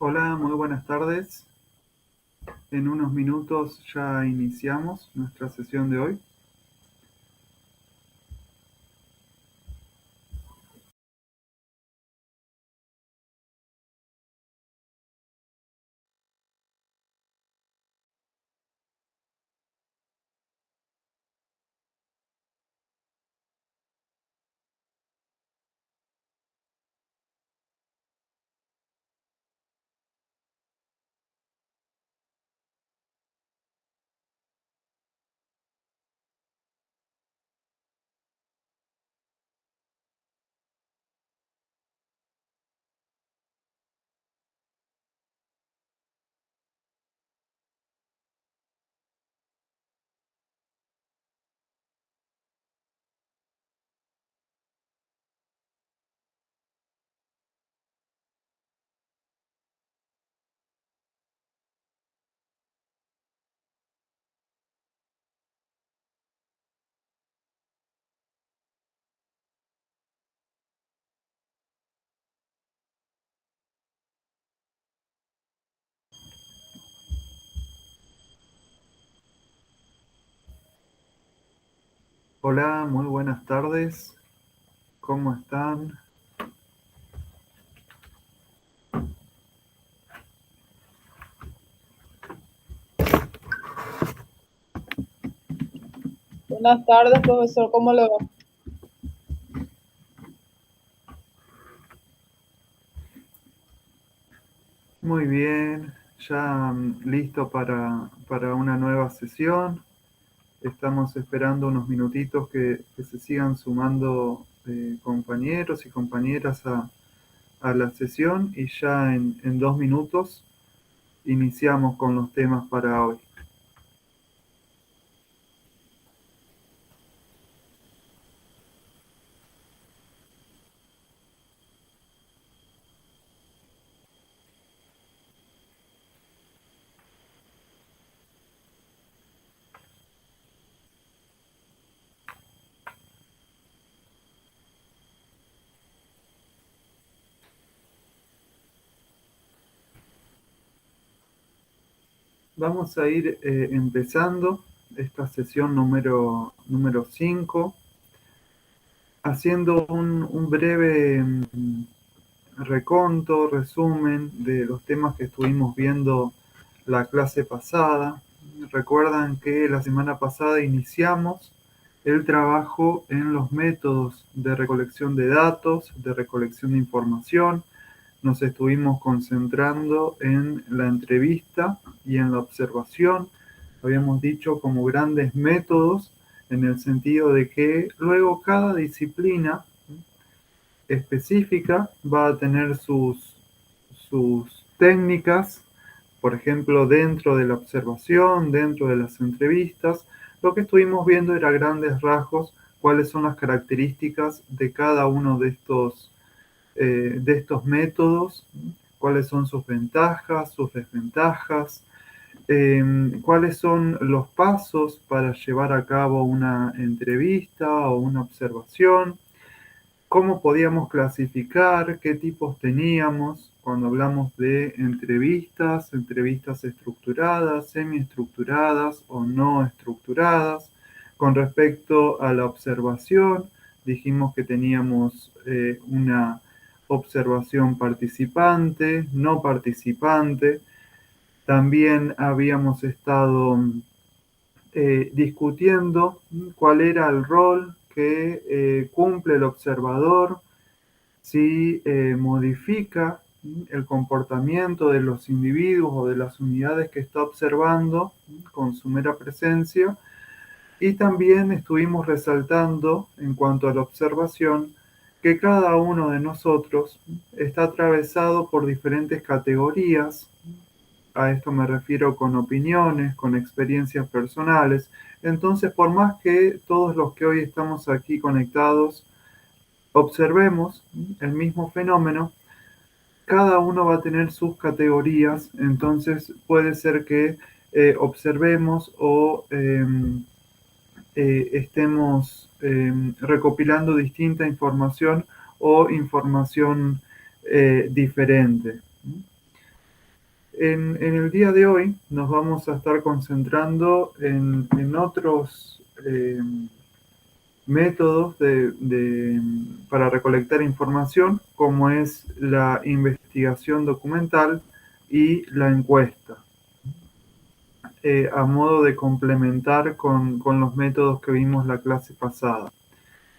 Hola, muy buenas tardes. En unos minutos ya iniciamos nuestra sesión de hoy. Hola, muy buenas tardes. ¿Cómo están? Buenas tardes, profesor. ¿Cómo le va? Muy bien, ya listo para una nueva sesión. Estamos esperando unos minutitos que se sigan sumando compañeros y compañeras a la sesión y ya en 2 minutos iniciamos con los temas para hoy. Vamos a ir empezando esta sesión número 5, haciendo un breve resumen de los temas que estuvimos viendo la clase pasada. Recuerdan que la semana pasada iniciamos el trabajo en los métodos de recolección de datos, de recolección de información. Nos estuvimos concentrando en la entrevista y en la observación. Habíamos dicho como grandes métodos en el sentido de que luego cada disciplina específica va a tener sus técnicas, por ejemplo, dentro de la observación, dentro de las entrevistas. Lo que estuvimos viendo era grandes rasgos cuáles son las características de cada uno de estos métodos, cuáles son sus ventajas, sus desventajas, cuáles son los pasos para llevar a cabo una entrevista o una observación, cómo podíamos clasificar, qué tipos teníamos cuando hablamos de entrevistas, entrevistas estructuradas, semiestructuradas o no estructuradas. Con respecto a la observación, dijimos que teníamos una observación participante, no participante. También habíamos estado discutiendo cuál era el rol que cumple el observador, si modifica el comportamiento de los individuos o de las unidades que está observando con su mera presencia. Y también estuvimos resaltando en cuanto a la observación que cada uno de nosotros está atravesado por diferentes categorías. A esto me refiero con opiniones, con experiencias personales. Entonces, por más que todos los que hoy estamos aquí conectados observemos el mismo fenómeno, cada uno va a tener sus categorías. Entonces, puede ser que observemos o estemos recopilando distinta información o información diferente. En el día de hoy nos vamos a estar concentrando en otros métodos para recolectar información, como es la investigación documental y la encuesta, a modo de complementar con los métodos que vimos la clase pasada.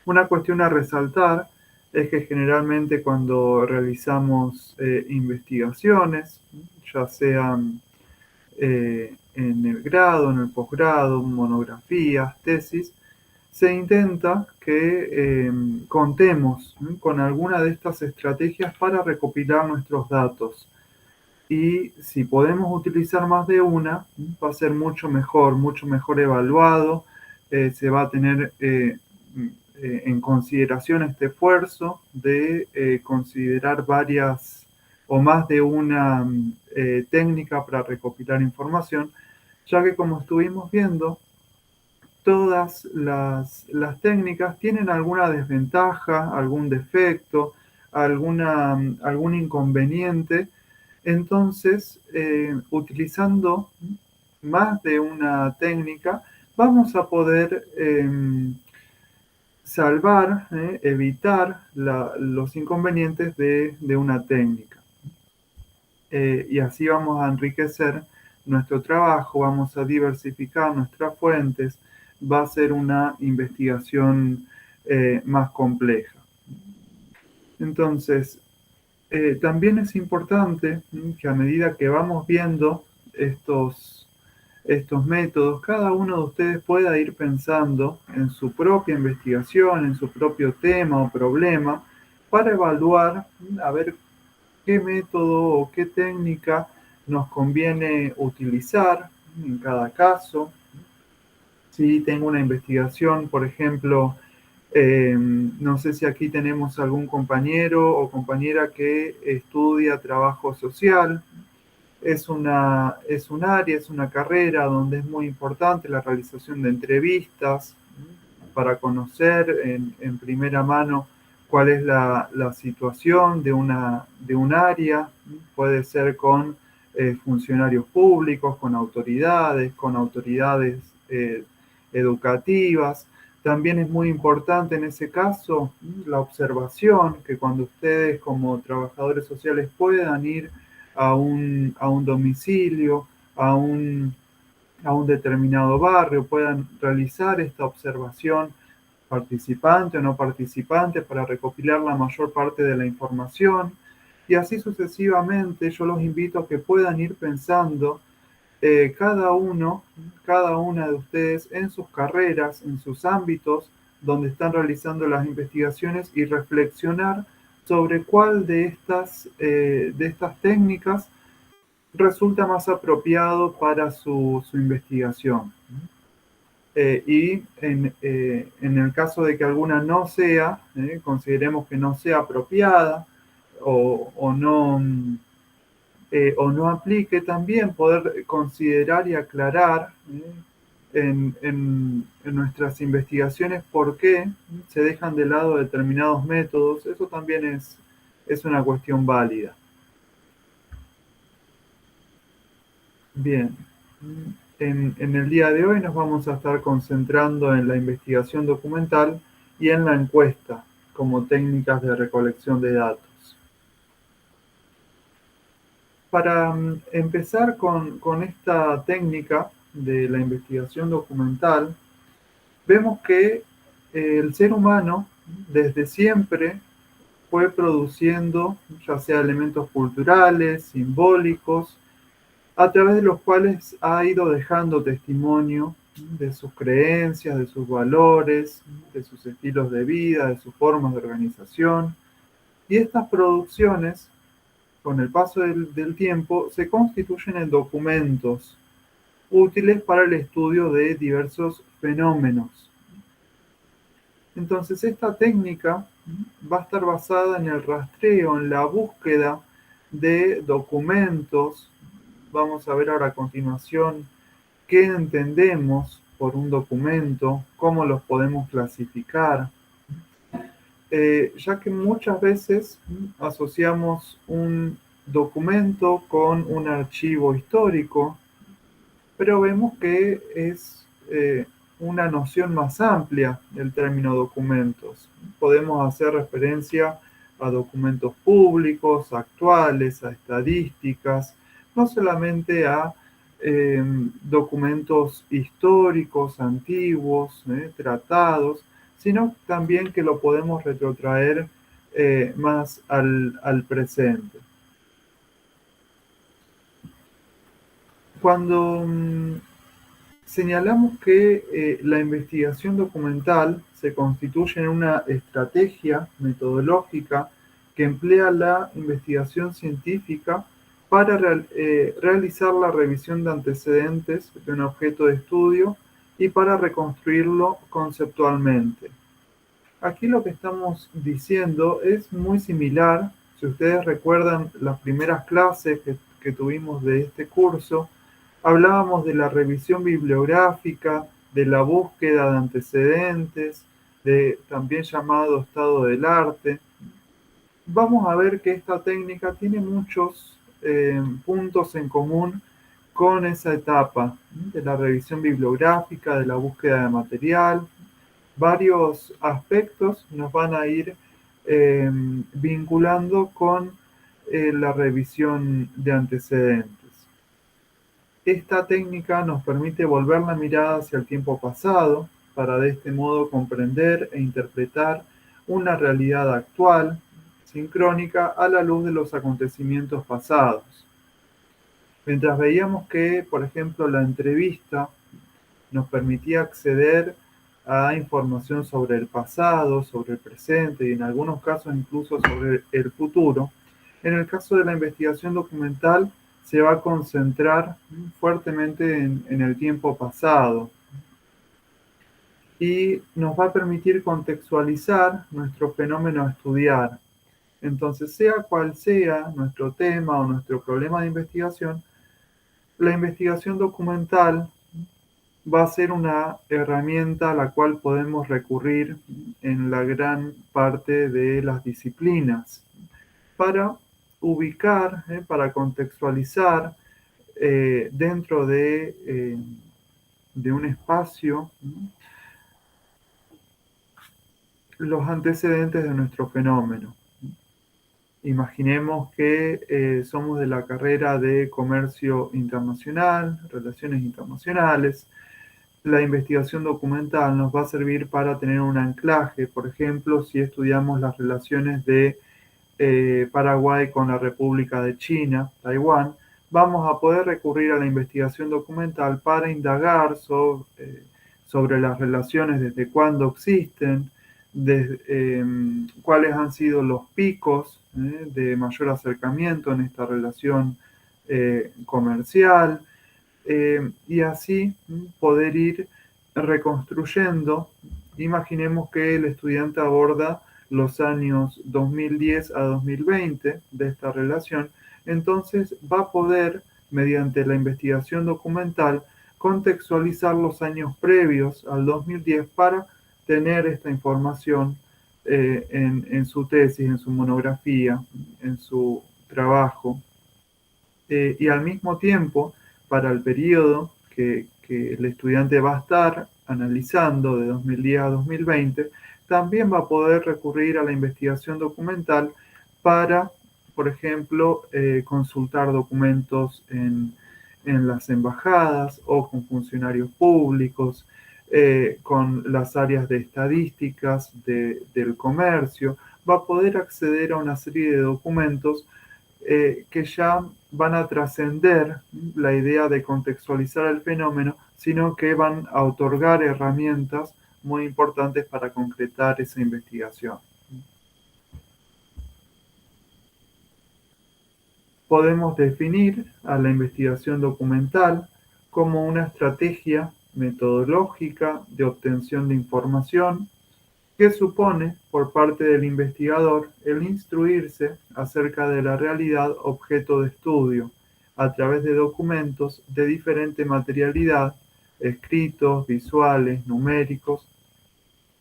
Una cuestión a resaltar es que generalmente cuando realizamos investigaciones, ya sean en el grado, en el posgrado, monografías, tesis, se intenta que contemos con alguna de estas estrategias para recopilar nuestros datos. Y si podemos utilizar más de una, va a ser mucho mejor evaluado, se va a tener en consideración este esfuerzo de considerar varias o más de una técnica para recopilar información, ya que como estuvimos viendo, todas las técnicas tienen alguna desventaja, algún defecto, algún inconveniente. Entonces, utilizando más de una técnica, vamos a poder salvar, evitar los inconvenientes de una técnica. Y así vamos a enriquecer nuestro trabajo, vamos a diversificar nuestras fuentes, va a ser una investigación más compleja. Entonces, también es importante que a medida que vamos viendo estos métodos, cada uno de ustedes pueda ir pensando en su propia investigación, en su propio tema o problema, para evaluar, a ver qué método o qué técnica nos conviene utilizar en cada caso. Si tengo una investigación, por ejemplo, no sé si aquí tenemos algún compañero o compañera que estudia trabajo social. Es un área, es una carrera donde es muy importante la realización de entrevistas para conocer en primera mano cuál es la situación de un área. Puede ser con funcionarios públicos, con autoridades educativas. También es muy importante en ese caso la observación, que cuando ustedes como trabajadores sociales puedan ir a un domicilio, a un determinado barrio, puedan realizar esta observación participante o no participante para recopilar la mayor parte de la información. Y así sucesivamente, yo los invito a que puedan ir pensando cada una de ustedes en sus carreras, en sus ámbitos donde están realizando las investigaciones y reflexionar sobre cuál de estas técnicas resulta más apropiado para su investigación. Y en el caso de que alguna no sea, consideremos que no sea apropiada o no aplique, también poder considerar y aclarar en nuestras investigaciones por qué se dejan de lado determinados métodos. Eso también es una cuestión válida. Bien, en el día de hoy nos vamos a estar concentrando en la investigación documental y en la encuesta como técnicas de recolección de datos. Para empezar con esta técnica de la investigación documental, vemos que el ser humano desde siempre fue produciendo ya sea elementos culturales, simbólicos, a través de los cuales ha ido dejando testimonio de sus creencias, de sus valores, de sus estilos de vida, de sus formas de organización. Y estas producciones, con el paso del tiempo, se constituyen en documentos útiles para el estudio de diversos fenómenos. Entonces, esta técnica va a estar basada en el rastreo, en la búsqueda de documentos. Vamos a ver ahora a continuación qué entendemos por un documento, cómo los podemos clasificar, ya que muchas veces asociamos un documento con un archivo histórico, pero vemos que es una noción más amplia del término documentos. Podemos hacer referencia a documentos públicos, actuales, a estadísticas, no solamente a documentos históricos, antiguos, tratados, sino también que lo podemos retrotraer más al presente. Cuando señalamos que la investigación documental se constituye en una estrategia metodológica que emplea la investigación científica para realizar la revisión de antecedentes de un objeto de estudio y para reconstruirlo conceptualmente. Aquí lo que estamos diciendo es muy similar. Si ustedes recuerdan las primeras clases que tuvimos de este curso, hablábamos de la revisión bibliográfica, de la búsqueda de antecedentes, de también llamado estado del arte. Vamos a ver que esta técnica tiene muchos puntos en común con esa etapa de la revisión bibliográfica, de la búsqueda de material. Varios aspectos nos van a ir vinculando con la revisión de antecedentes. Esta técnica nos permite volver la mirada hacia el tiempo pasado para de este modo comprender e interpretar una realidad actual, sincrónica, a la luz de los acontecimientos pasados. Mientras veíamos que, por ejemplo, la entrevista nos permitía acceder a información sobre el pasado, sobre el presente y en algunos casos incluso sobre el futuro, en el caso de la investigación documental se va a concentrar fuertemente en el tiempo pasado y nos va a permitir contextualizar nuestro fenómeno a estudiar. Entonces, sea cual sea nuestro tema o nuestro problema de investigación, la investigación documental va a ser una herramienta a la cual podemos recurrir en la gran parte de las disciplinas para ubicar, para contextualizar dentro de un espacio los antecedentes de nuestro fenómeno. Imaginemos que somos de la carrera de comercio internacional, relaciones internacionales. La investigación documental nos va a servir para tener un anclaje, por ejemplo, si estudiamos las relaciones de Paraguay con la República de China, Taiwán, vamos a poder recurrir a la investigación documental para indagar sobre las relaciones, desde cuándo existen, cuáles han sido los picos de mayor acercamiento en esta relación comercial, y así poder ir reconstruyendo. Imaginemos que el estudiante aborda los años 2010 a 2020 de esta relación, entonces va a poder, mediante la investigación documental, contextualizar los años previos al 2010 para tener esta información en su tesis, en su monografía, en su trabajo. Y al mismo tiempo, para el periodo que el estudiante va a estar analizando de 2010 a 2020, también va a poder recurrir a la investigación documental para, por ejemplo, consultar documentos en las embajadas o con funcionarios públicos, con las áreas de estadísticas del comercio. Va a poder acceder a una serie de documentos que ya van a trascender la idea de contextualizar el fenómeno, sino que van a otorgar herramientas muy importantes para concretar esa investigación. Podemos definir a la investigación documental como una estrategia metodológica de obtención de información que supone, por parte del investigador, el instruirse acerca de la realidad objeto de estudio a través de documentos de diferente materialidad, escritos, visuales, numéricos,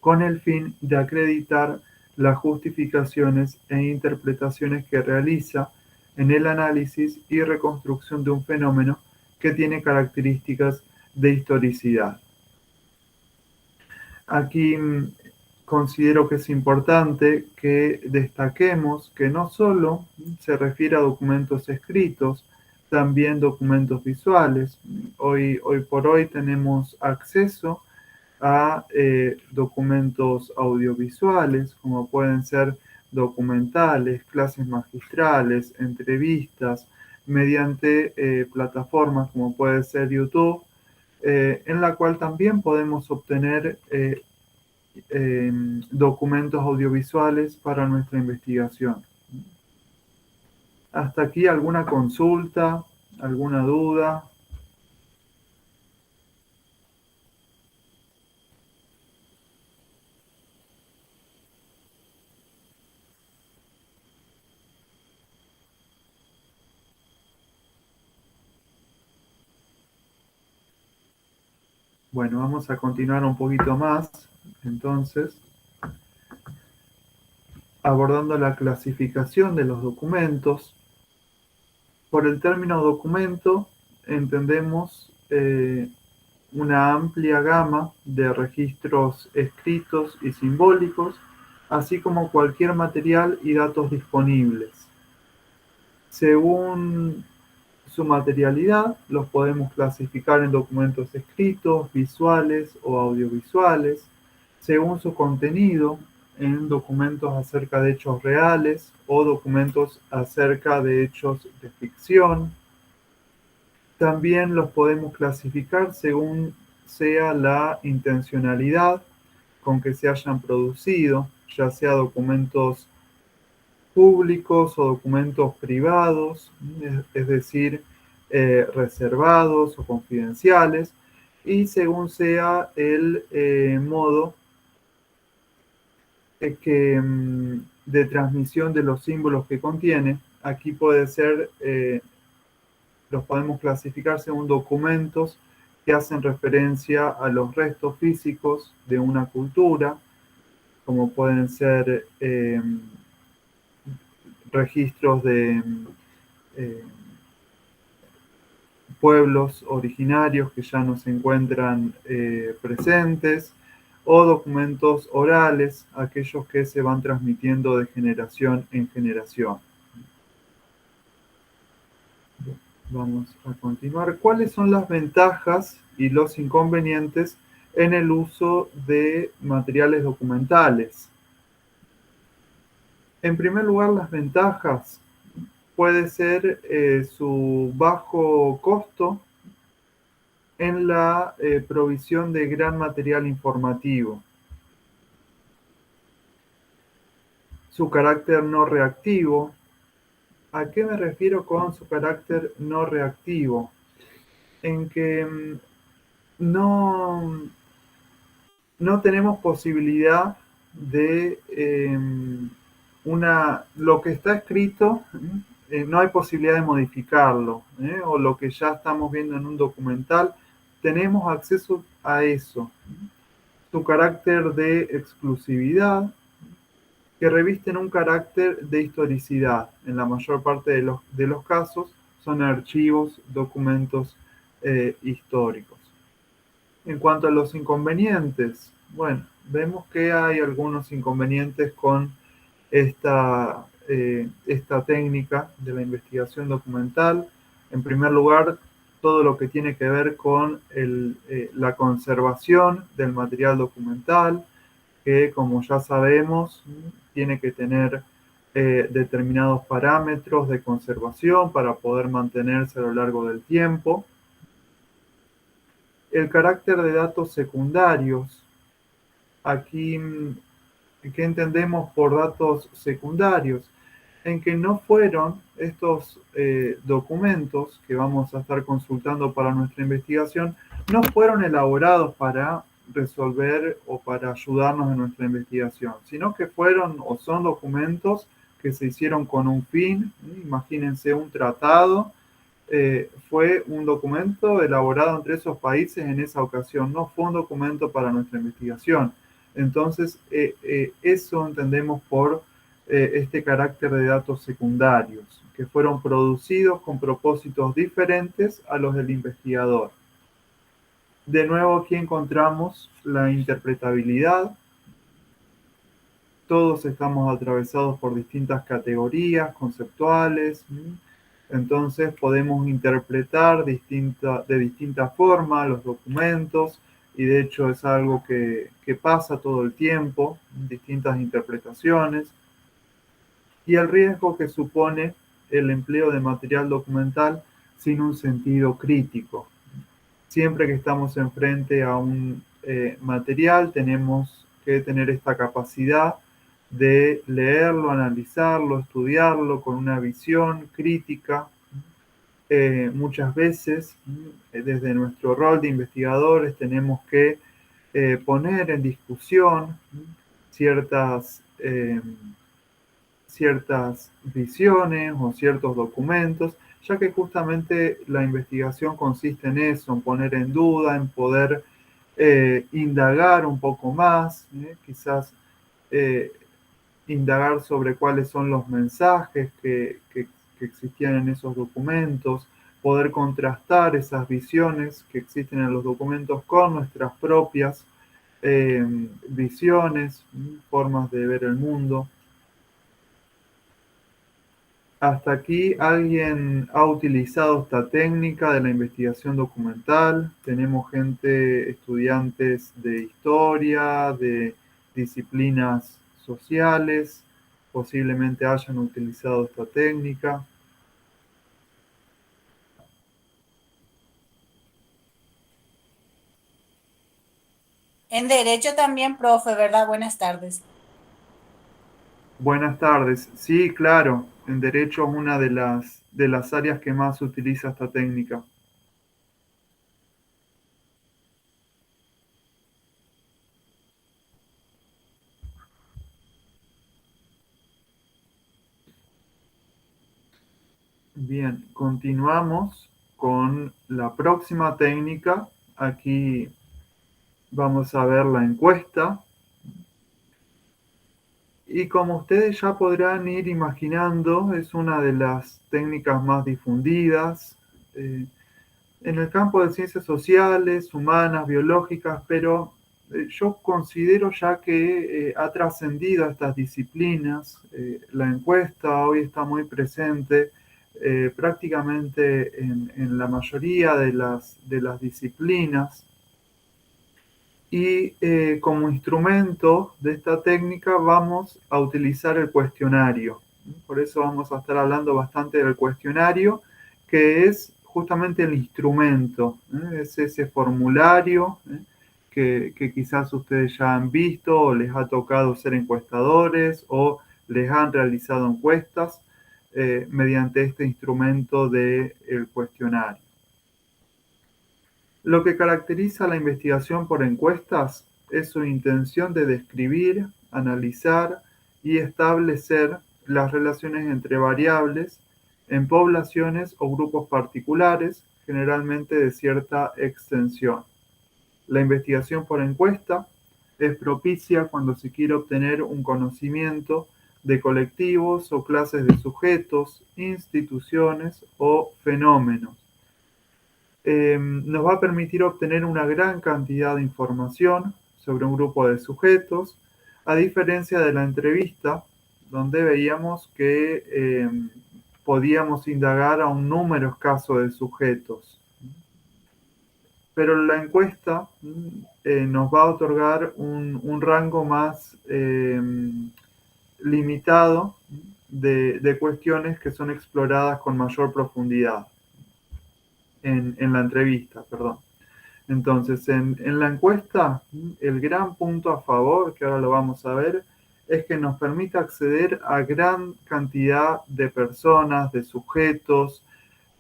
con el fin de acreditar las justificaciones e interpretaciones que realiza en el análisis y reconstrucción de un fenómeno que tiene características de historicidad. Aquí considero que es importante que destaquemos que no solo se refiere a documentos escritos, también documentos visuales. Hoy por hoy tenemos acceso a documentos audiovisuales, como pueden ser documentales, clases magistrales, entrevistas, mediante plataformas como puede ser YouTube, en la cual también podemos obtener documentos audiovisuales para nuestra investigación. Hasta aquí, ¿alguna consulta? ¿Alguna duda? Bueno, vamos a continuar un poquito más, entonces, abordando la clasificación de los documentos. Por el término documento entendemos una amplia gama de registros escritos y simbólicos, así como cualquier material y datos disponibles. Según su materialidad, los podemos clasificar en documentos escritos, visuales o audiovisuales, según su contenido, en documentos acerca de hechos reales o documentos acerca de hechos de ficción. También los podemos clasificar según sea la intencionalidad con que se hayan producido, ya sea documentos públicos o documentos privados, es decir, reservados o confidenciales, y según sea el modo de transmisión de los símbolos que contiene. Aquí puede ser, los podemos clasificar según documentos que hacen referencia a los restos físicos de una cultura, como pueden ser registros de pueblos originarios que ya no se encuentran presentes, o documentos orales, aquellos que se van transmitiendo de generación en generación. Vamos a continuar. ¿Cuáles son las ventajas y los inconvenientes en el uso de materiales documentales? En primer lugar, las ventajas puede ser su bajo costo en la provisión de gran material informativo, su carácter no reactivo. ¿A qué me refiero con su carácter no reactivo? En que no tenemos posibilidad de lo que está escrito, no hay posibilidad de modificarlo, o lo que ya estamos viendo en un documental, tenemos acceso a eso. Su carácter de exclusividad, que revisten un carácter de historicidad. En la mayor parte de los casos son archivos, documentos históricos. En cuanto a los inconvenientes, bueno, vemos que hay algunos inconvenientes con esta técnica de la investigación documental. En primer lugar, todo lo que tiene que ver con la conservación del material documental, que como ya sabemos, tiene que tener determinados parámetros de conservación para poder mantenerse a lo largo del tiempo. El carácter de datos secundarios. Aquí, ¿qué entendemos por datos secundarios? En que no fueron estos documentos que vamos a estar consultando para nuestra investigación, no fueron elaborados para resolver o para ayudarnos en nuestra investigación, sino que fueron o son documentos que se hicieron con un fin. Imagínense un tratado, fue un documento elaborado entre esos países en esa ocasión, no fue un documento para nuestra investigación. Entonces, eso entendemos por este carácter de datos secundarios, que fueron producidos con propósitos diferentes a los del investigador. De nuevo aquí encontramos la interpretabilidad. Todos estamos atravesados por distintas categorías conceptuales, entonces podemos interpretar de distinta forma los documentos, y de hecho es algo que pasa todo el tiempo, distintas interpretaciones, y el riesgo que supone el empleo de material documental sin un sentido crítico. Siempre que estamos enfrente a un material, tenemos que tener esta capacidad de leerlo, analizarlo, estudiarlo con una visión crítica. Muchas veces, desde nuestro rol de investigadores, tenemos que poner en discusión ciertas visiones o ciertos documentos, ya que justamente la investigación consiste en eso, en poner en duda, en poder indagar un poco más, quizás eh, indagar sobre cuáles son los mensajes que existían en esos documentos, poder contrastar esas visiones que existen en los documentos con nuestras propias visiones, formas de ver el mundo. ¿Hasta aquí alguien ha utilizado esta técnica de la investigación documental? Tenemos gente, estudiantes de historia, de disciplinas sociales, posiblemente hayan utilizado esta técnica. En derecho también, profe, ¿verdad? Buenas tardes. Buenas tardes. Sí, claro, en derecho es una de las áreas que más utiliza esta técnica. Bien, continuamos con la próxima técnica. Aquí vamos a ver la encuesta. Y como ustedes ya podrán ir imaginando, es una de las técnicas más difundidas en el campo de ciencias sociales, humanas, biológicas, pero yo considero ya que ha trascendido a estas disciplinas. La encuesta hoy está muy presente prácticamente en la mayoría de las disciplinas. Y como instrumento de esta técnica vamos a utilizar el cuestionario. Por eso vamos a estar hablando bastante del cuestionario, que es justamente el instrumento, es ese formulario que quizás ustedes ya han visto o les ha tocado ser encuestadores o les han realizado encuestas mediante este instrumento del cuestionario. Lo que caracteriza la investigación por encuestas es su intención de describir, analizar y establecer las relaciones entre variables en poblaciones o grupos particulares, generalmente de cierta extensión. La investigación por encuesta es propicia cuando se quiere obtener un conocimiento de colectivos o clases de sujetos, instituciones o fenómenos. Nos va a permitir obtener una gran cantidad de información sobre un grupo de sujetos, a diferencia de la entrevista, donde veíamos que podíamos indagar a un número escaso de sujetos. Pero la encuesta nos va a otorgar un rango más limitado de cuestiones que son exploradas con mayor profundidad en la entrevista, perdón. Entonces, en la encuesta, el gran punto a favor, que ahora lo vamos a ver, es que nos permite acceder a gran cantidad de personas, de sujetos,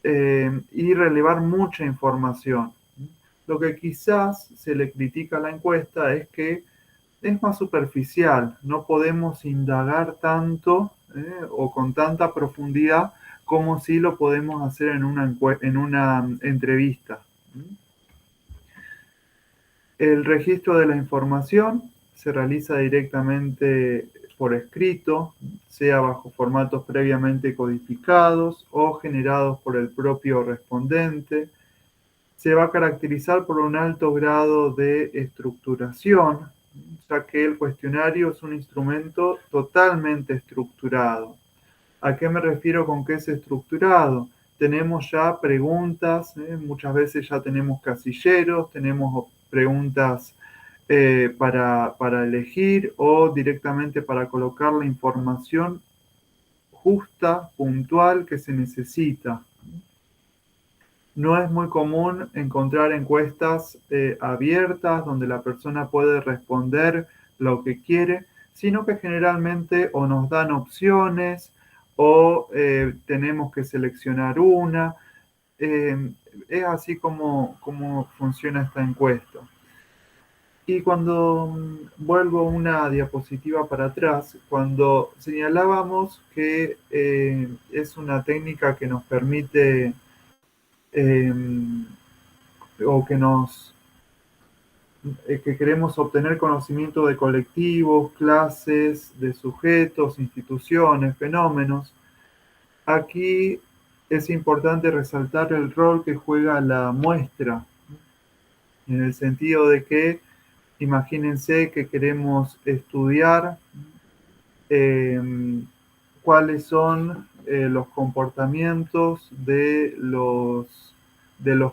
y relevar mucha información. Lo que quizás se le critica a la encuesta es que es más superficial, no podemos indagar tanto o con tanta profundidad como si lo podemos hacer en una entrevista. El registro de la información se realiza directamente por escrito, sea bajo formatos previamente codificados o generados por el propio respondente. Se va a caracterizar por un alto grado de estructuración, ya que el cuestionario es un instrumento totalmente estructurado. ¿A qué me refiero con que es estructurado? Tenemos ya preguntas, muchas veces ya tenemos casilleros, tenemos preguntas para elegir o directamente para colocar la información justa, puntual que se necesita. No es muy común encontrar encuestas abiertas donde la persona puede responder lo que quiere, sino que generalmente o nos dan opciones o tenemos que seleccionar una. Es así como funciona esta encuesta. Y cuando vuelvo una diapositiva para atrás, cuando señalábamos que es una técnica que nos permite eh, o que queremos obtener conocimiento de colectivos, clases, de sujetos, instituciones, fenómenos, aquí es importante resaltar el rol que juega la muestra, en el sentido de que imagínense que queremos estudiar eh, cuáles son los comportamientos de los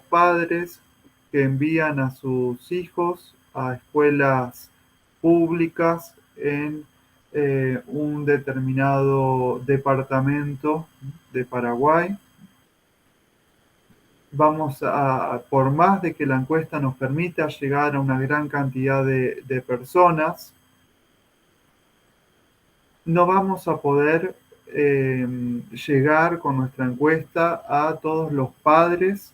padres que envían a sus hijos a escuelas públicas en un determinado departamento de Paraguay. Por más de que la encuesta nos permita llegar a una gran cantidad de personas, no vamos a poder llegar con nuestra encuesta a todos los padres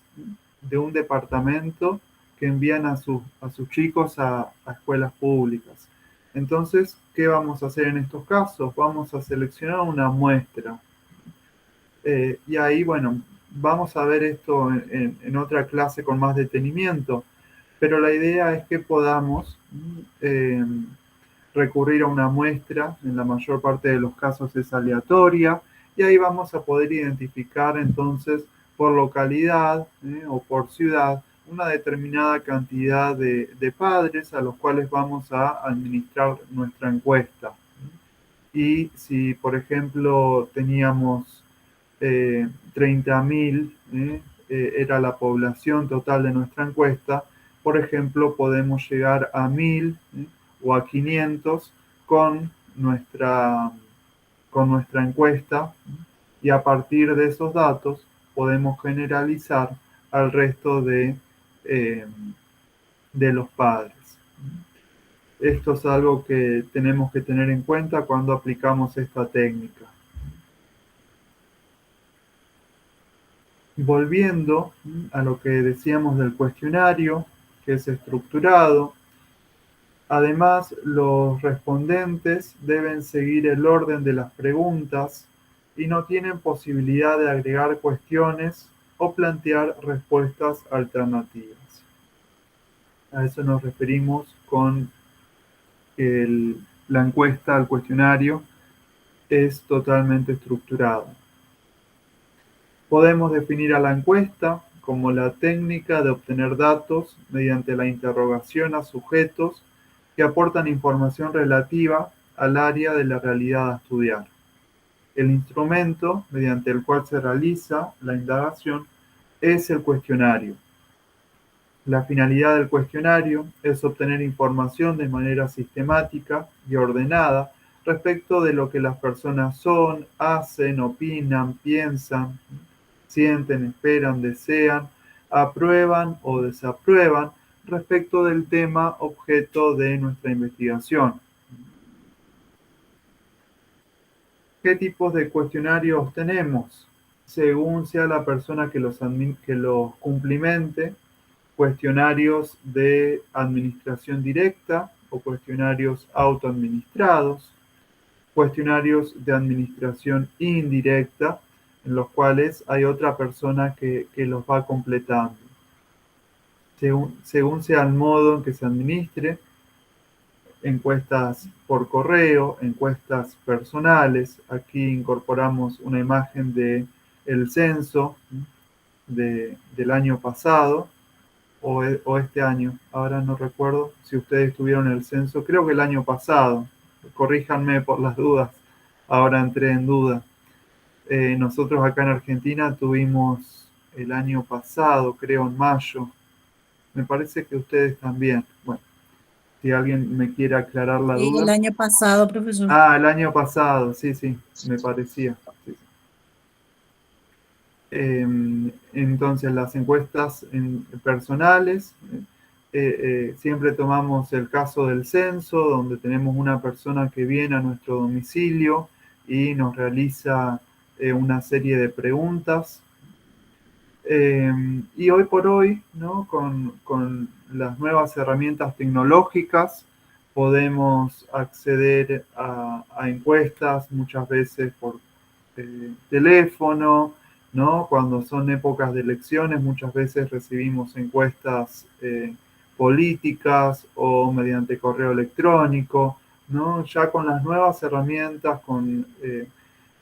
de un departamento que envían a sus chicos a escuelas públicas. Entonces, ¿qué vamos a hacer en estos casos? Vamos a seleccionar una muestra. Y ahí, bueno, vamos a ver esto en otra clase con más detenimiento, pero la idea es que podamos recurrir a una muestra, en la mayor parte de los casos es aleatoria, y ahí vamos a poder identificar entonces por localidad o por ciudad una determinada cantidad de padres a los cuales vamos a administrar nuestra encuesta. Y si, por ejemplo, teníamos 30.000, era la población total de nuestra encuesta, por ejemplo, podemos llegar a 1.000 o a 500 con nuestra encuesta, y a partir de esos datos podemos generalizar al resto de los padres. Esto es algo que tenemos que tener en cuenta cuando aplicamos esta técnica. Volviendo a lo que decíamos del cuestionario, que es estructurado, además los respondentes deben seguir el orden de las preguntas y no tienen posibilidad de agregar cuestiones o plantear respuestas alternativas. A eso nos referimos con la encuesta, el cuestionario, es totalmente estructurado. Podemos definir a la encuesta como la técnica de obtener datos mediante la interrogación a sujetos que aportan información relativa al área de la realidad a estudiar. El instrumento mediante el cual se realiza la indagación es el cuestionario. La finalidad del cuestionario es obtener información de manera sistemática y ordenada respecto de lo que las personas son, hacen, opinan, piensan, sienten, esperan, desean, aprueban o desaprueban respecto del tema objeto de nuestra investigación. ¿Qué tipos de cuestionarios tenemos? Según sea la persona que los cumplimente, cuestionarios de administración directa o cuestionarios autoadministrados, cuestionarios de administración indirecta, en los cuales hay otra persona que los va completando. Según sea el modo en que se administre, encuestas por correo, encuestas personales. Aquí incorporamos una imagen del censo del año pasado o este año. Ahora no recuerdo si ustedes tuvieron el censo, creo que el año pasado. Corríjanme por las dudas. Ahora entré en duda. Nosotros acá en Argentina tuvimos el año pasado, creo en mayo. Me parece que ustedes también. Bueno, si alguien me quiere aclarar la Sí, el duda. año pasado, profesor. Ah, el año pasado, sí, sí, me parecía. Sí, sí. Entonces, las encuestas personales, siempre tomamos el caso del censo, donde tenemos una persona que viene a nuestro domicilio y nos realiza una serie de preguntas. Y hoy por hoy, ¿no? Con las nuevas herramientas tecnológicas, podemos acceder a encuestas muchas veces por teléfono, ¿no? Cuando son épocas de elecciones, muchas veces recibimos encuestas políticas o mediante correo electrónico, ¿no? Ya con las nuevas herramientas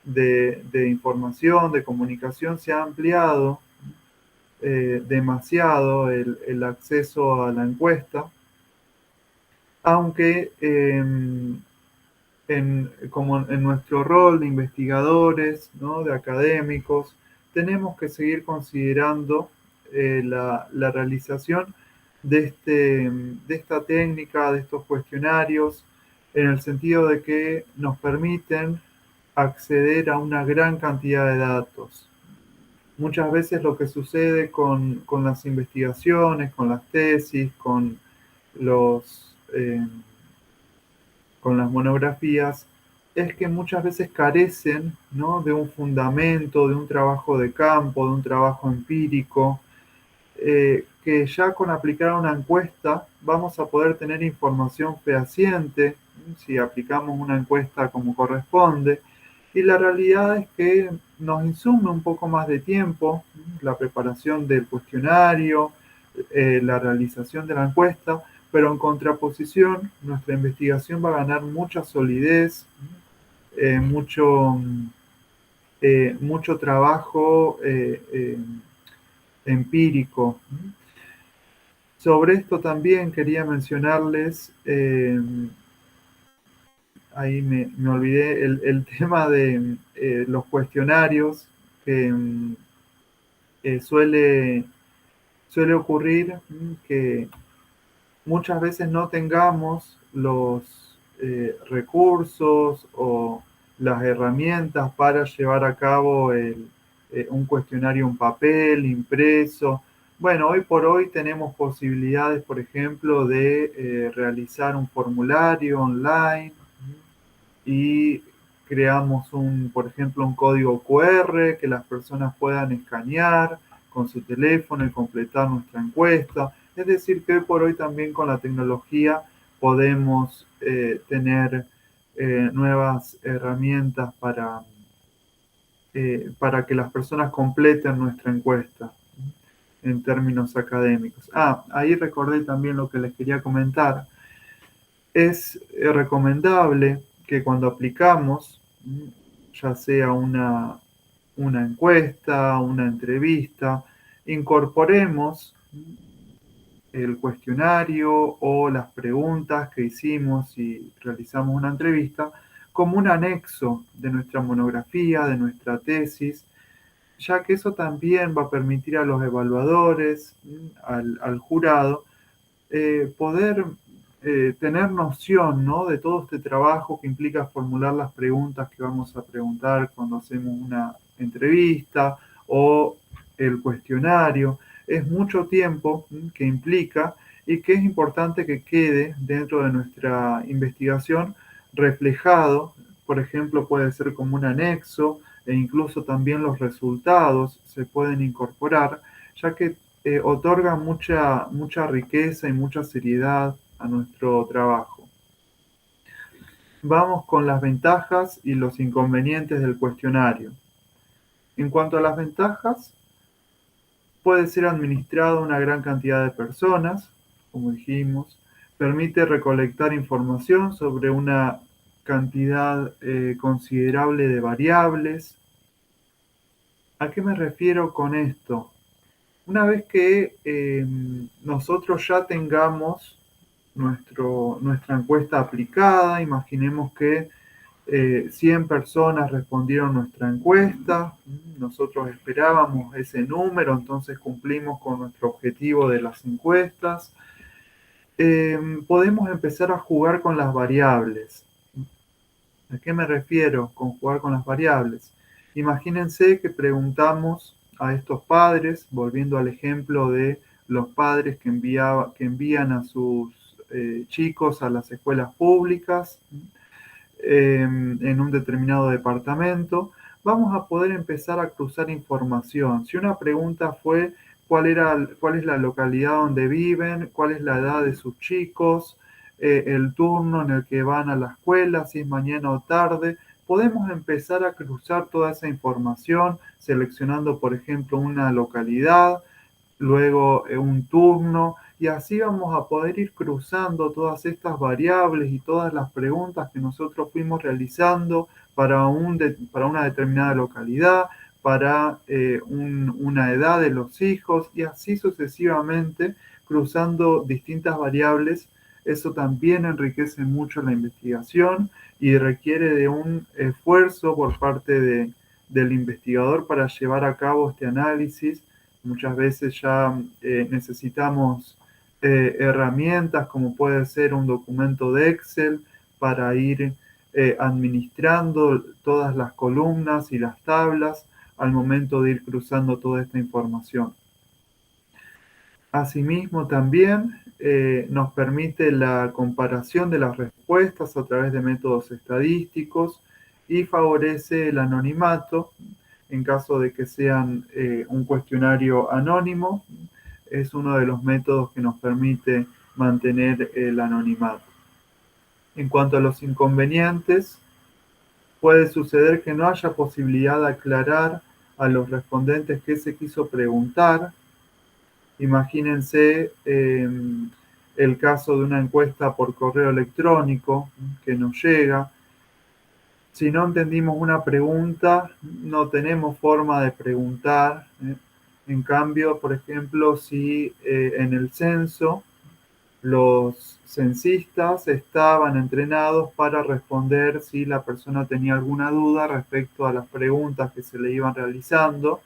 de información, de comunicación, se ha ampliado demasiado el acceso a la encuesta, aunque como en nuestro rol de investigadores, ¿no? De académicos, tenemos que seguir considerando la realización de esta técnica, de estos cuestionarios, en el sentido de que nos permiten acceder a una gran cantidad de datos. Muchas veces lo que sucede con las investigaciones, con las tesis, los, con las monografías, es que muchas veces carecen, ¿no? De un fundamento, de un trabajo de campo, de un trabajo empírico, que ya con aplicar una encuesta vamos a poder tener información fehaciente, si aplicamos una encuesta como corresponde, y la realidad es que nos insume un poco más de tiempo la preparación del cuestionario, la realización de la encuesta, pero en contraposición, nuestra investigación va a ganar mucha solidez, eh, mucho, mucho trabajo empírico. Sobre esto también quería mencionarles, ahí me olvidé, el tema de los cuestionarios que suele ocurrir que muchas veces no tengamos los recursos o las herramientas para llevar a cabo un cuestionario en papel, impreso. Bueno, hoy por hoy tenemos posibilidades, por ejemplo, de realizar un formulario online y creamos por ejemplo, un código QR que las personas puedan escanear con su teléfono y completar nuestra encuesta. Es decir, que hoy por hoy también con la tecnología podemos tener nuevas herramientas para que las personas completen nuestra encuesta en términos académicos. Ahí recordé también lo que les quería comentar. Es recomendable que cuando aplicamos, ya sea una encuesta, una entrevista, incorporemos el cuestionario o las preguntas que hicimos y realizamos una entrevista como un anexo de nuestra monografía, de nuestra tesis, ya que eso también va a permitir a los evaluadores, al jurado, poder tener noción, ¿no? De todo este trabajo que implica formular las preguntas que vamos a preguntar cuando hacemos una entrevista o el cuestionario. Es mucho tiempo que implica y que es importante que quede dentro de nuestra investigación reflejado. Por ejemplo, puede ser como un anexo e incluso también los resultados se pueden incorporar, ya que otorga mucha riqueza y mucha seriedad a nuestro trabajo. Vamos con las ventajas y los inconvenientes del cuestionario. En cuanto a las ventajas, puede ser administrado a una gran cantidad de personas, como dijimos, permite recolectar información sobre una cantidad considerable de variables. ¿A qué me refiero con esto? Una vez que nosotros ya tengamos nuestra encuesta aplicada, imaginemos que 100 personas respondieron nuestra encuesta, nosotros esperábamos ese número, entonces cumplimos con nuestro objetivo de las encuestas. Podemos empezar a jugar con las variables. ¿A qué me refiero con jugar con las variables? Imagínense que preguntamos a estos padres, volviendo al ejemplo de los padres que envían a sus chicos a las escuelas públicas en un determinado departamento, vamos a poder empezar a cruzar información. Si una pregunta fue cuál es la localidad donde viven, cuál es la edad de sus chicos, el turno en el que van a la escuela, si es mañana o tarde, podemos empezar a cruzar toda esa información seleccionando, por ejemplo, una localidad, luego un turno, y así vamos a poder ir cruzando todas estas variables y todas las preguntas que nosotros fuimos realizando para una determinada localidad, para una edad de los hijos, y así sucesivamente, cruzando distintas variables. Eso también enriquece mucho la investigación y requiere de un esfuerzo por parte del investigador para llevar a cabo este análisis. Muchas veces ya necesitamos herramientas como puede ser un documento de Excel para ir administrando todas las columnas y las tablas al momento de ir cruzando toda esta información. Asimismo, también nos permite la comparación de las respuestas a través de métodos estadísticos y favorece el anonimato en caso de que sean un cuestionario anónimo. Es uno de los métodos que nos permite mantener el anonimato. En cuanto a los inconvenientes, puede suceder que no haya posibilidad de aclarar a los respondentes qué se quiso preguntar. Imagínense el caso de una encuesta por correo electrónico que nos llega. Si no entendimos una pregunta, no tenemos forma de preguntar. En cambio, por ejemplo, si en el censo los censistas estaban entrenados para responder si la persona tenía alguna duda respecto a las preguntas que se le iban realizando,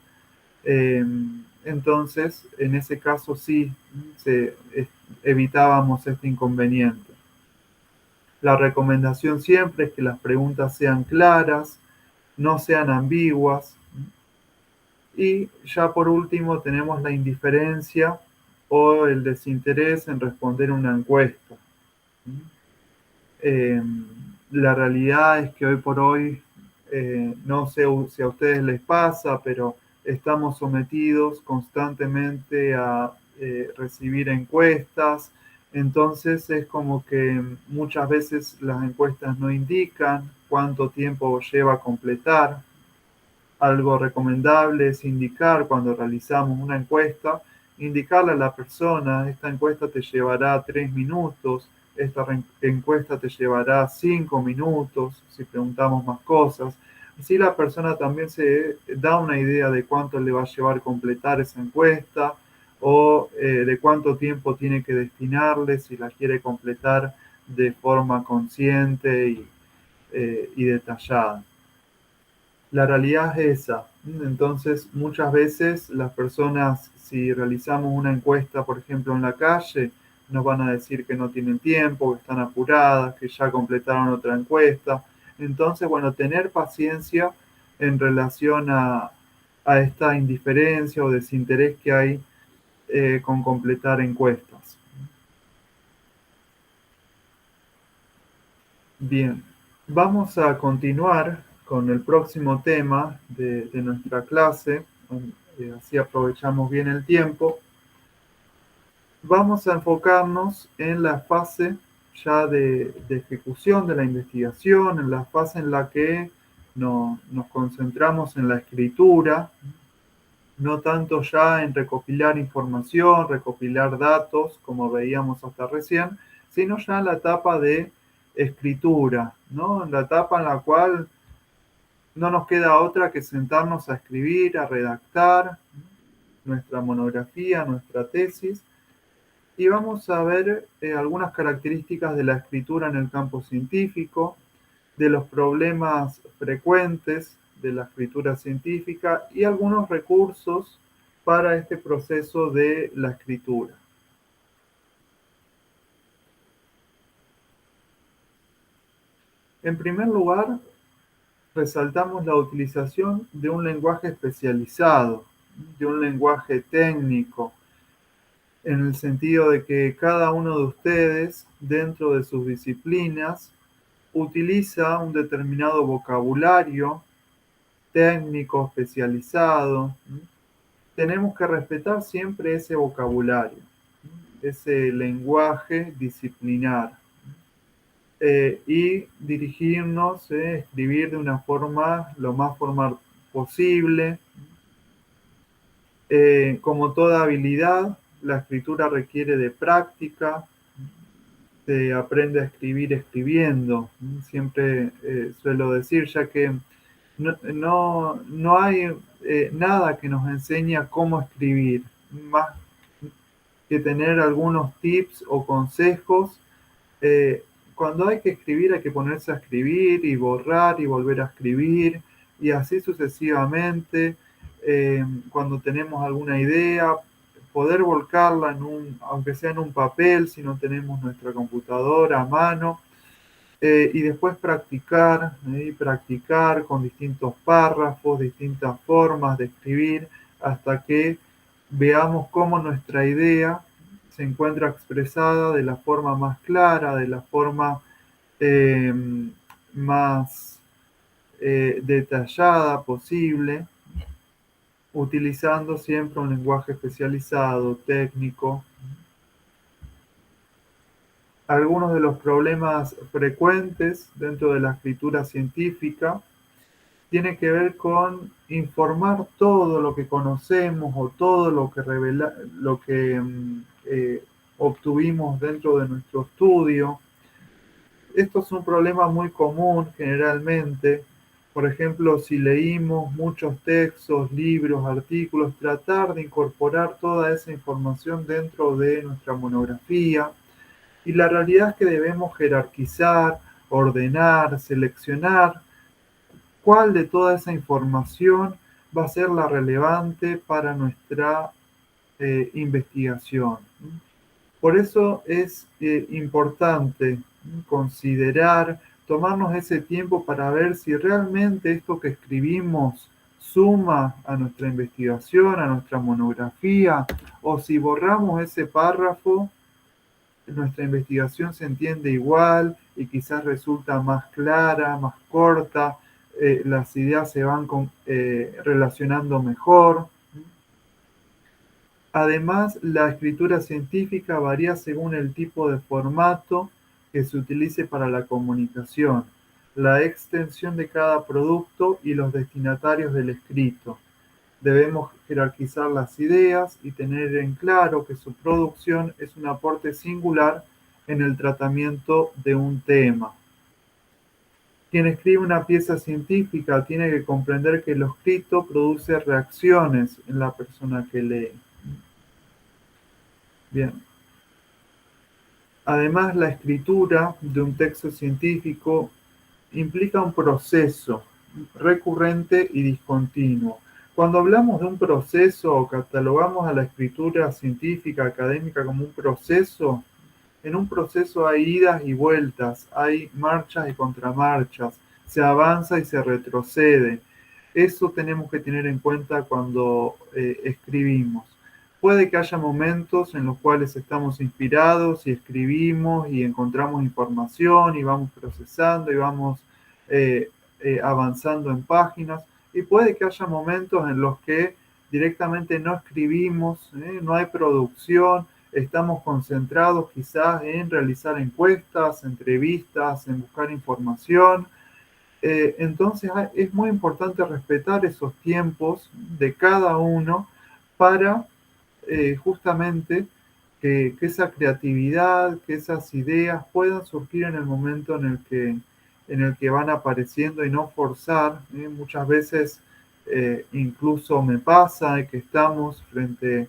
entonces, en ese caso sí evitábamos este inconveniente. La recomendación siempre es que las preguntas sean claras, no sean ambiguas. Y ya por último tenemos la indiferencia o el desinterés en responder una encuesta. La realidad es que hoy por hoy, no sé si a ustedes les pasa, pero estamos sometidos constantemente a recibir encuestas. Entonces es como que muchas veces las encuestas no indican cuánto tiempo lleva a completar. Algo recomendable es indicar cuando realizamos una encuesta, indicarle a la persona, esta encuesta te llevará 3 minutos, esta encuesta te llevará 5 minutos, si preguntamos más cosas. Así la persona también se da una idea de cuánto le va a llevar completar esa encuesta o de cuánto tiempo tiene que destinarle si la quiere completar de forma consciente y detallada. La realidad es esa. Entonces, muchas veces las personas, si realizamos una encuesta, por ejemplo, en la calle, nos van a decir que no tienen tiempo, que están apuradas, que ya completaron otra encuesta. Entonces, bueno, tener paciencia en relación a esta indiferencia o desinterés que hay con completar encuestas. Bien, vamos a continuar con el próximo tema de nuestra clase, así aprovechamos bien el tiempo. Vamos a enfocarnos en la fase ya de ejecución de la investigación, en la fase en la que nos concentramos en la escritura, no tanto ya en recopilar información, recopilar datos, como veíamos hasta recién, sino ya en la etapa de escritura, ¿no? En la etapa en la cual no nos queda otra que sentarnos a escribir, a redactar nuestra monografía, nuestra tesis, y vamos a ver algunas características de la escritura en el campo científico, de los problemas frecuentes de la escritura científica y algunos recursos para este proceso de la escritura. En primer lugar, resaltamos la utilización de un lenguaje especializado, de un lenguaje técnico, en el sentido de que cada uno de ustedes, dentro de sus disciplinas, utiliza un determinado vocabulario técnico, especializado. Tenemos que respetar siempre ese vocabulario, ese lenguaje disciplinar, y dirigirnos, escribir de una forma lo más formal posible. Como toda habilidad, la escritura requiere de práctica. Se aprende a escribir escribiendo. Siempre suelo decir, ya que no hay nada que nos enseñe a cómo escribir, más que tener algunos tips o consejos. Cuando hay que escribir, hay que ponerse a escribir y borrar y volver a escribir, y así sucesivamente. Cuando tenemos alguna idea, poder volcarla aunque sea en un papel, si no tenemos nuestra computadora a mano, y después practicar, y practicar con distintos párrafos, distintas formas de escribir, hasta que veamos cómo nuestra idea se encuentra expresada de la forma más clara, de la forma más detallada posible, utilizando siempre un lenguaje especializado, técnico. Algunos de los problemas frecuentes dentro de la escritura científica tienen que ver con informar todo lo que conocemos o todo lo que obtuvimos dentro de nuestro estudio. Esto es un problema muy común generalmente. Por ejemplo, si leímos muchos textos, libros, artículos, tratar de incorporar toda esa información dentro de nuestra monografía. Y la realidad es que debemos jerarquizar, ordenar, seleccionar cuál de toda esa información va a ser la relevante para nuestra investigación. Por eso es importante considerar, tomarnos ese tiempo para ver si realmente esto que escribimos suma a nuestra investigación, a nuestra monografía, o si borramos ese párrafo, nuestra investigación se entiende igual y quizás resulta más clara, más corta, las ideas se van relacionando mejor. Además, la escritura científica varía según el tipo de formato que se utilice para la comunicación, la extensión de cada producto y los destinatarios del escrito. Debemos jerarquizar las ideas y tener en claro que su producción es un aporte singular en el tratamiento de un tema. Quien escribe una pieza científica tiene que comprender que lo escrito produce reacciones en la persona que lee. Bien. Además, la escritura de un texto científico implica un proceso recurrente y discontinuo. Cuando hablamos de un proceso o catalogamos a la escritura científica académica como un proceso, en un proceso hay idas y vueltas, hay marchas y contramarchas, se avanza y se retrocede. Eso tenemos que tener en cuenta cuando escribimos. Puede que haya momentos en los cuales estamos inspirados y escribimos y encontramos información y vamos procesando y vamos avanzando en páginas. Y puede que haya momentos en los que directamente no escribimos, no hay producción, estamos concentrados quizás en realizar encuestas, entrevistas, en buscar información. Entonces es muy importante respetar esos tiempos de cada uno para justamente que esa creatividad, que esas ideas puedan surgir en el momento en el que van apareciendo y no forzar. Muchas veces incluso me pasa que estamos frente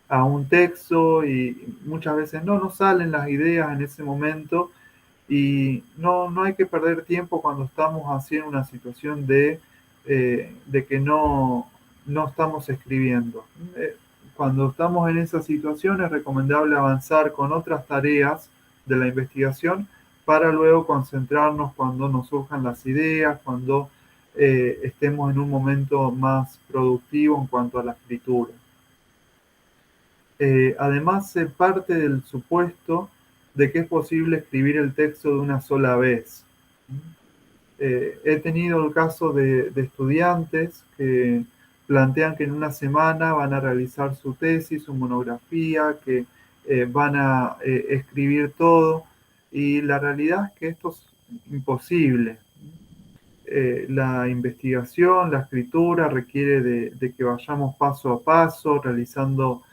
a un texto y muchas veces no nos salen las ideas en ese momento y no hay que perder tiempo cuando estamos así en una situación de que no estamos escribiendo. Cuando estamos en esa situación es recomendable avanzar con otras tareas de la investigación para luego concentrarnos cuando nos surjan las ideas, cuando estemos en un momento más productivo en cuanto a la escritura. Además, se parte del supuesto de que es posible escribir el texto de una sola vez. He tenido el caso de estudiantes que plantean que en una semana van a realizar su tesis, su monografía, que van a escribir todo, y la realidad es que esto es imposible. La investigación, la escritura requiere de que vayamos paso a paso, realizando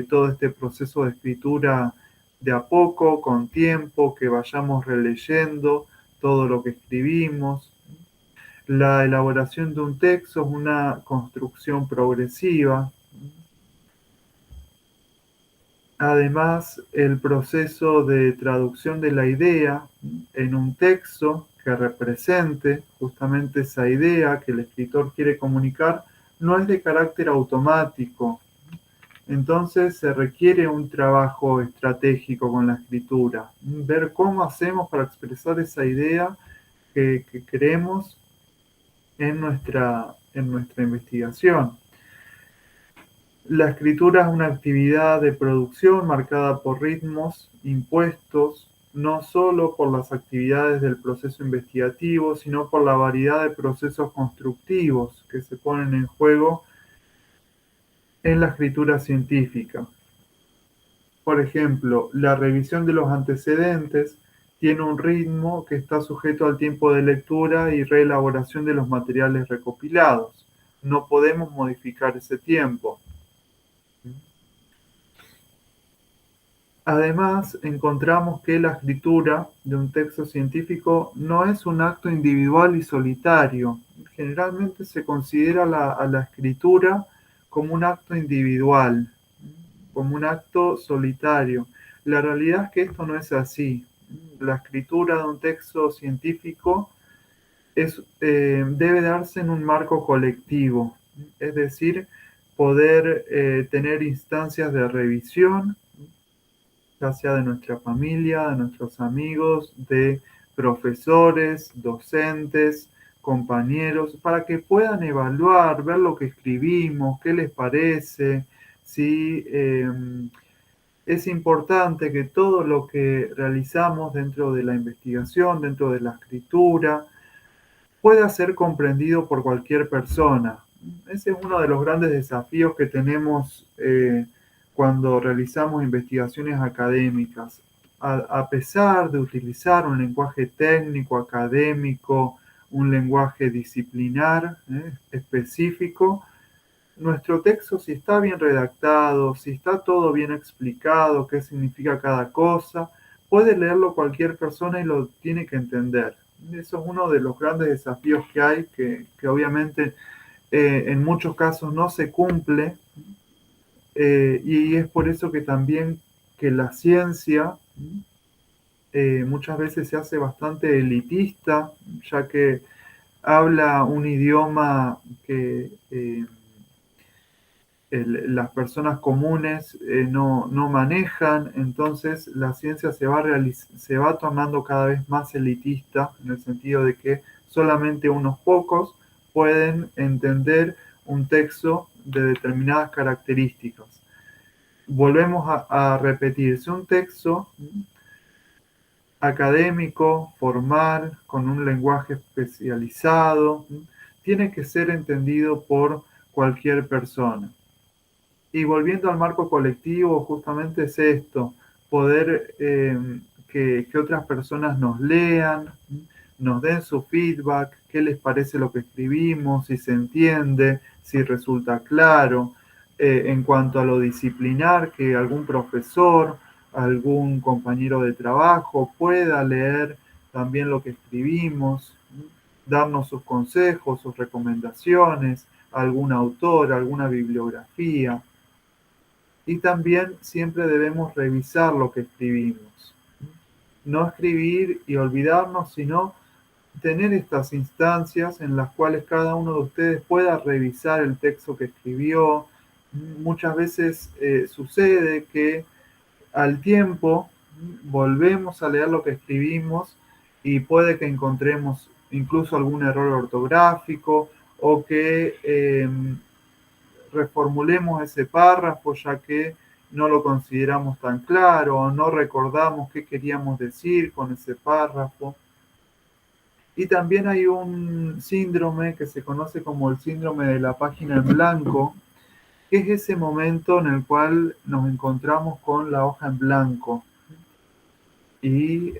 todo este proceso de escritura de a poco, con tiempo, que vayamos releyendo todo lo que escribimos. La elaboración de un texto es una construcción progresiva. Además, el proceso de traducción de la idea en un texto que represente justamente esa idea que el escritor quiere comunicar no es de carácter automático. Entonces se requiere un trabajo estratégico con la escritura, ver cómo hacemos para expresar esa idea que creemos en nuestra investigación. La escritura es una actividad de producción marcada por ritmos impuestos, no solo por las actividades del proceso investigativo, sino por la variedad de procesos constructivos que se ponen en juego en la escritura científica. Por ejemplo, la revisión de los antecedentes tiene un ritmo que está sujeto al tiempo de lectura y reelaboración de los materiales recopilados. No podemos modificar ese tiempo. Además, encontramos que la escritura de un texto científico no es un acto individual y solitario. Generalmente se considera a la escritura como un acto individual, como un acto solitario. La realidad es que esto no es así. La escritura de un texto científico debe darse en un marco colectivo, es decir, poder tener instancias de revisión, ya sea de nuestra familia, de nuestros amigos, de profesores, docentes, compañeros, para que puedan evaluar, ver lo que escribimos, qué les parece, si es importante que todo lo que realizamos dentro de la investigación, dentro de la escritura, pueda ser comprendido por cualquier persona. Ese es uno de los grandes desafíos que tenemos cuando realizamos investigaciones académicas. A pesar de utilizar un lenguaje técnico, académico, un lenguaje disciplinar específico, nuestro texto, si está bien redactado, si está todo bien explicado, qué significa cada cosa, puede leerlo cualquier persona y lo tiene que entender. Eso es uno de los grandes desafíos que hay, que obviamente en muchos casos no se cumple, y es por eso que también que la ciencia muchas veces se hace bastante elitista, ya que habla un idioma que las personas comunes no manejan, entonces la ciencia se va tornando cada vez más elitista, en el sentido de que solamente unos pocos pueden entender un texto de determinadas características. Volvemos a repetir, si un texto académico, formal, con un lenguaje especializado, tiene que ser entendido por cualquier persona. Y volviendo al marco colectivo, justamente es esto, poder que otras personas nos lean, nos den su feedback, qué les parece lo que escribimos, si se entiende, si resulta claro. en cuanto a lo disciplinar, que algún profesor, algún compañero de trabajo pueda leer también lo que escribimos, darnos sus consejos, sus recomendaciones, algún autor, alguna bibliografía. Y también siempre debemos revisar lo que escribimos. No escribir y olvidarnos, sino tener estas instancias en las cuales cada uno de ustedes pueda revisar el texto que escribió. Muchas veces sucede que al tiempo volvemos a leer lo que escribimos y puede que encontremos incluso algún error ortográfico o que reformulemos ese párrafo ya que no lo consideramos tan claro o no recordamos qué queríamos decir con ese párrafo. Y también hay un síndrome que se conoce como el síndrome de la página en blanco, que es ese momento en el cual nos encontramos con la hoja en blanco. Y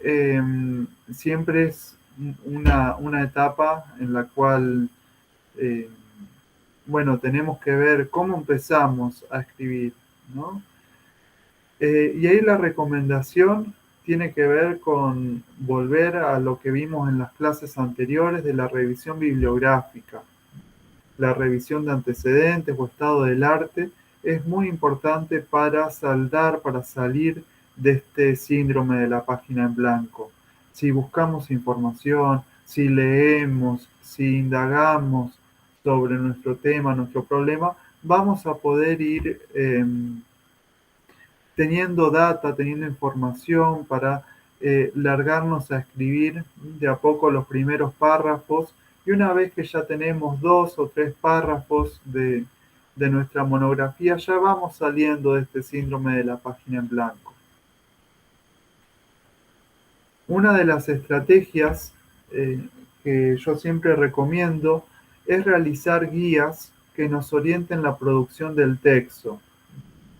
siempre es una etapa en la cual, bueno, tenemos que ver cómo empezamos a escribir, ¿no? Y ahí la recomendación tiene que ver con volver a lo que vimos en las clases anteriores de la revisión bibliográfica. La revisión de antecedentes o estado del arte es muy importante para saldar, para salir de este síndrome de la página en blanco. Si buscamos información, si leemos, si indagamos sobre nuestro tema, nuestro problema, vamos a poder ir teniendo data, teniendo información para largarnos a escribir de a poco los primeros párrafos, y una vez que ya tenemos 2 o 3 párrafos de nuestra monografía, ya vamos saliendo de este síndrome de la página en blanco. Una de las estrategias que yo siempre recomiendo es realizar guías que nos orienten la producción del texto.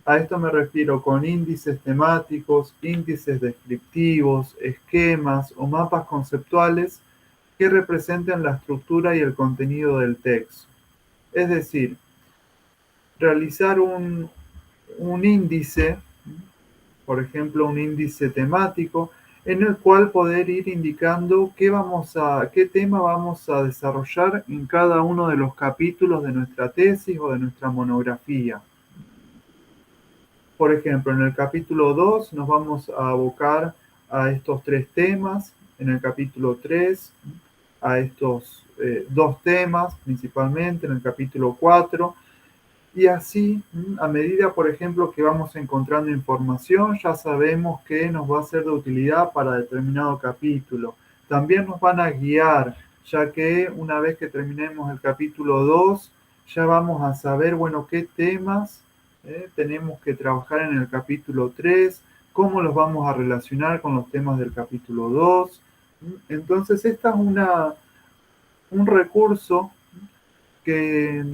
A esto me refiero con índices temáticos, índices descriptivos, esquemas o mapas conceptuales que representen la estructura y el contenido del texto. Es decir, realizar un índice, por ejemplo, un índice temático, en el cual poder ir indicando qué tema vamos a desarrollar en cada uno de los capítulos de nuestra tesis o de nuestra monografía. Por ejemplo, en el capítulo 2 nos vamos a abocar a estos 3 temas, en el capítulo 3 a estos 2 temas principalmente, en el capítulo 4, y así, a medida, por ejemplo, que vamos encontrando información, ya sabemos que nos va a ser de utilidad para determinado capítulo. También nos van a guiar, ya que una vez que terminemos el capítulo 2, ya vamos a saber, bueno, qué temas tenemos que trabajar en el capítulo 3, cómo los vamos a relacionar con los temas del capítulo 2. Entonces, esta es un recurso que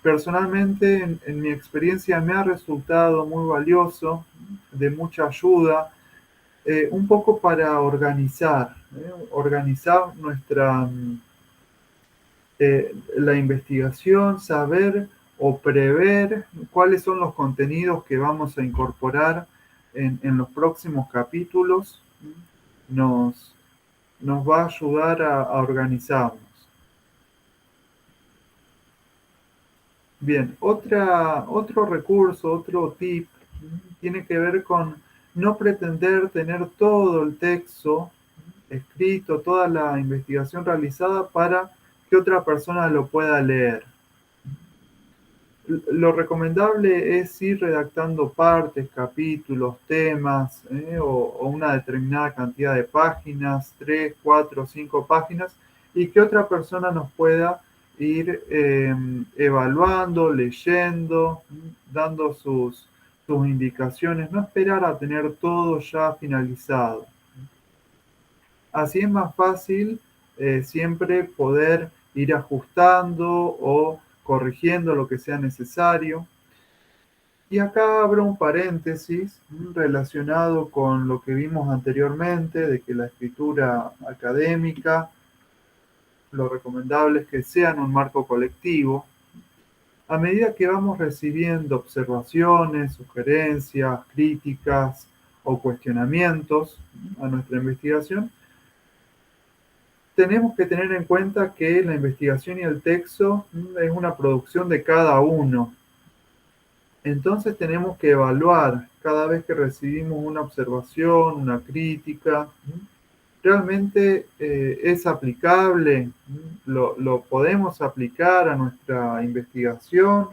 personalmente en mi experiencia me ha resultado muy valioso, de mucha ayuda, un poco para organizar la investigación, saber o prever cuáles son los contenidos que vamos a incorporar en los próximos capítulos, nos va a ayudar a organizarnos. Bien, otro recurso, otro tip, tiene que ver con no pretender tener todo el texto escrito, toda la investigación realizada para que otra persona lo pueda leer. Lo recomendable es ir redactando partes, capítulos, temas, o una determinada cantidad de páginas, 3, 4, 5 páginas, y que otra persona nos pueda ir evaluando, leyendo, dando sus indicaciones, no esperar a tener todo ya finalizado. Así es más fácil siempre poder ir ajustando o corrigiendo lo que sea necesario. Y acá abro un paréntesis relacionado con lo que vimos anteriormente, de que la escritura académica, lo recomendable es que sea en un marco colectivo. A medida que vamos recibiendo observaciones, sugerencias, críticas o cuestionamientos a nuestra investigación, tenemos que tener en cuenta que la investigación y el texto es una producción de cada uno. Entonces tenemos que evaluar cada vez que recibimos una observación, una crítica, realmente es aplicable, lo podemos aplicar a nuestra investigación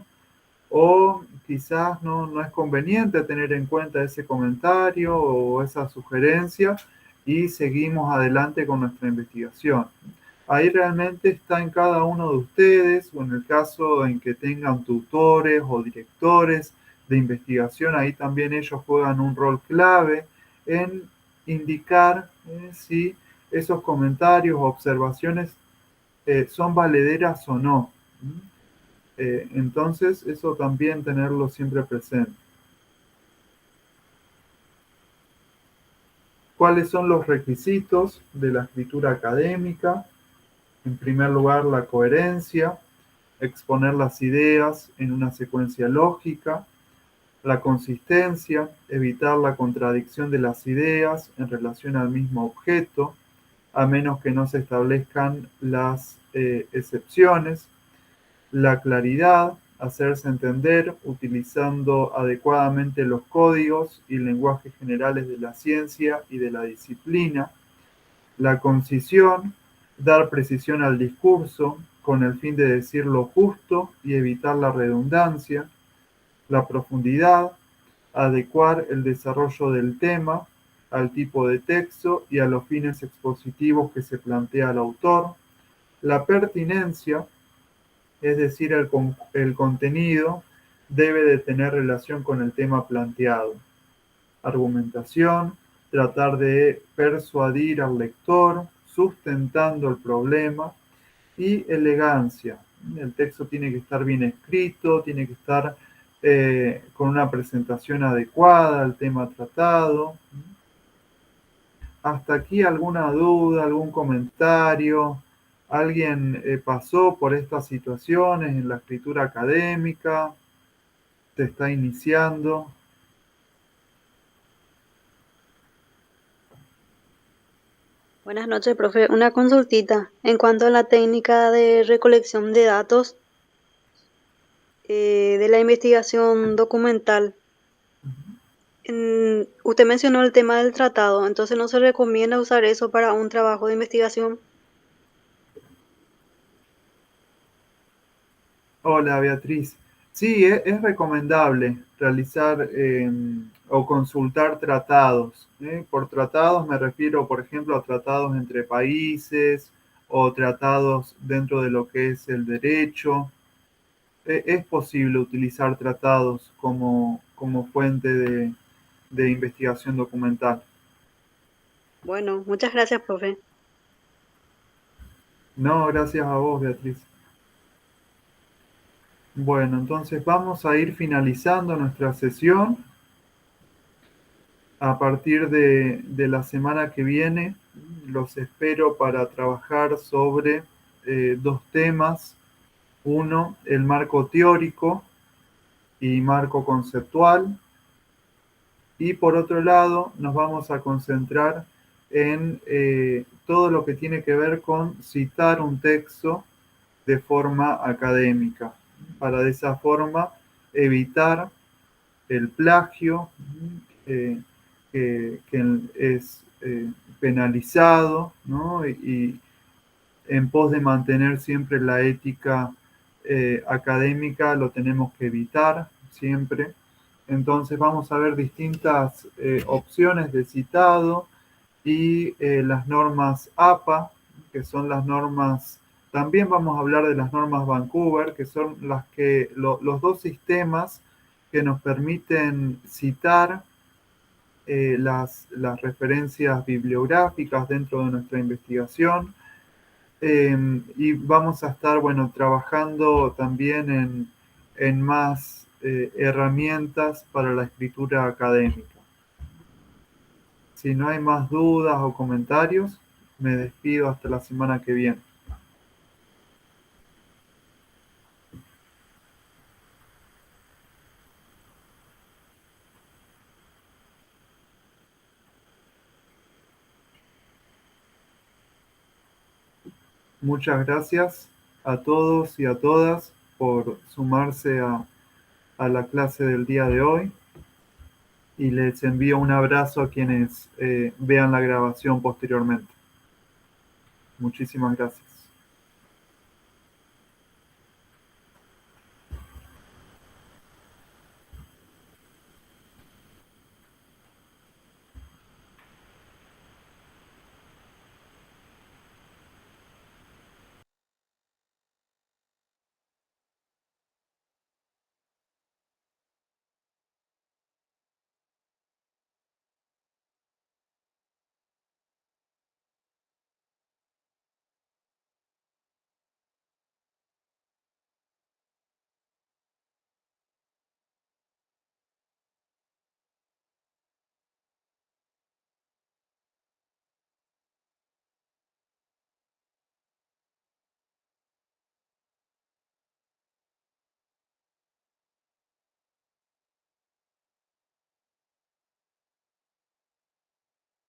o quizás no es conveniente tener en cuenta ese comentario o esa sugerencia y seguimos adelante con nuestra investigación. Ahí realmente está en cada uno de ustedes, o en el caso en que tengan tutores o directores de investigación, ahí también ellos juegan un rol clave en indicar si esos comentarios o observaciones son valederas o no. Entonces, eso también tenerlo siempre presente. ¿Cuáles son los requisitos de la escritura académica? En primer lugar, la coherencia, exponer las ideas en una secuencia lógica, la consistencia, evitar la contradicción de las ideas en relación al mismo objeto, a menos que no se establezcan las excepciones, la claridad, hacerse entender utilizando adecuadamente los códigos y lenguajes generales de la ciencia y de la disciplina, la concisión, dar precisión al discurso con el fin de decir lo justo y evitar la redundancia, la profundidad, adecuar el desarrollo del tema al tipo de texto y a los fines expositivos que se plantea el autor, la pertinencia, es decir, el contenido debe de tener relación con el tema planteado. Argumentación, tratar de persuadir al lector, sustentando el problema, y elegancia. El texto tiene que estar bien escrito, tiene que estar con una presentación adecuada al tema tratado. ¿Hasta aquí alguna duda, algún comentario? ¿Alguien pasó por estas situaciones en la escritura académica? ¿Se está iniciando? Buenas noches, profe. Una consultita en cuanto a la técnica de recolección de datos de la investigación documental. Usted mencionó el tema del tratado, entonces no se recomienda usar eso para un trabajo de investigación. Hola, Beatriz. Sí, es recomendable realizar o consultar tratados. Por tratados me refiero, por ejemplo, a tratados entre países o tratados dentro de lo que es el derecho. Es posible utilizar tratados como fuente de investigación documental. Bueno, muchas gracias, profe. No, gracias a vos, Beatriz. Bueno, entonces vamos a ir finalizando nuestra sesión. A partir de la semana que viene, los espero para trabajar sobre dos temas. Uno, el marco teórico y marco conceptual. Y por otro lado, nos vamos a concentrar en todo lo que tiene que ver con citar un texto de forma académica, para de esa forma evitar el plagio, eh, que es penalizado, ¿no? Y en pos de mantener siempre la ética académica, lo tenemos que evitar siempre. Entonces vamos a ver distintas opciones de citado y las normas APA, que son las normas, también vamos a hablar de las normas Vancouver, que son los dos sistemas que nos permiten citar las referencias bibliográficas dentro de nuestra investigación. Y vamos a estar, bueno, trabajando también en más herramientas para la escritura académica. Si no hay más dudas o comentarios, me despido hasta la semana que viene. Muchas gracias a todos y a todas por sumarse a la clase del día de hoy y les envío un abrazo a quienes vean la grabación posteriormente. Muchísimas gracias.